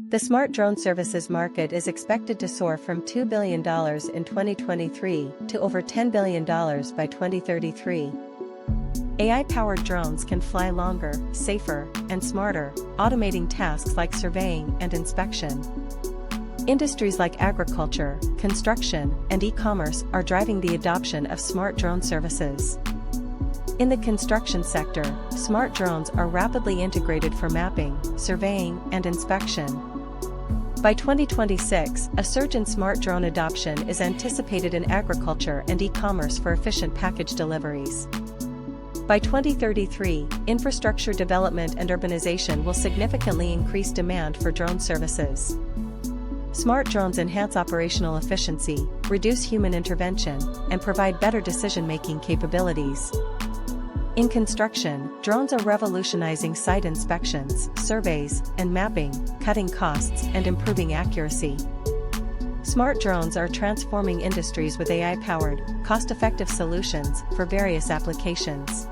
The smart drone services market is expected to soar from $2 billion in 2023 to over $10 billion by 2033. AI-powered drones can fly longer, safer, and smarter, automating tasks like surveying and inspection. Industries like agriculture, construction, and e-commerce are driving the adoption of smart drone services. In the construction sector, smart drones are rapidly integrated for mapping, surveying, and inspection. By 2026, a surge in smart drone adoption is anticipated in agriculture and e-commerce for efficient package deliveries. By 2033, infrastructure development and urbanization will significantly increase demand for drone services. Smart drones enhance operational efficiency, reduce human intervention, and provide better decision-making capabilities. In construction, drones are revolutionizing site inspections, surveys, and mapping, cutting costs and improving accuracy. Smart drones are transforming industries with AI-powered, cost-effective solutions for various applications.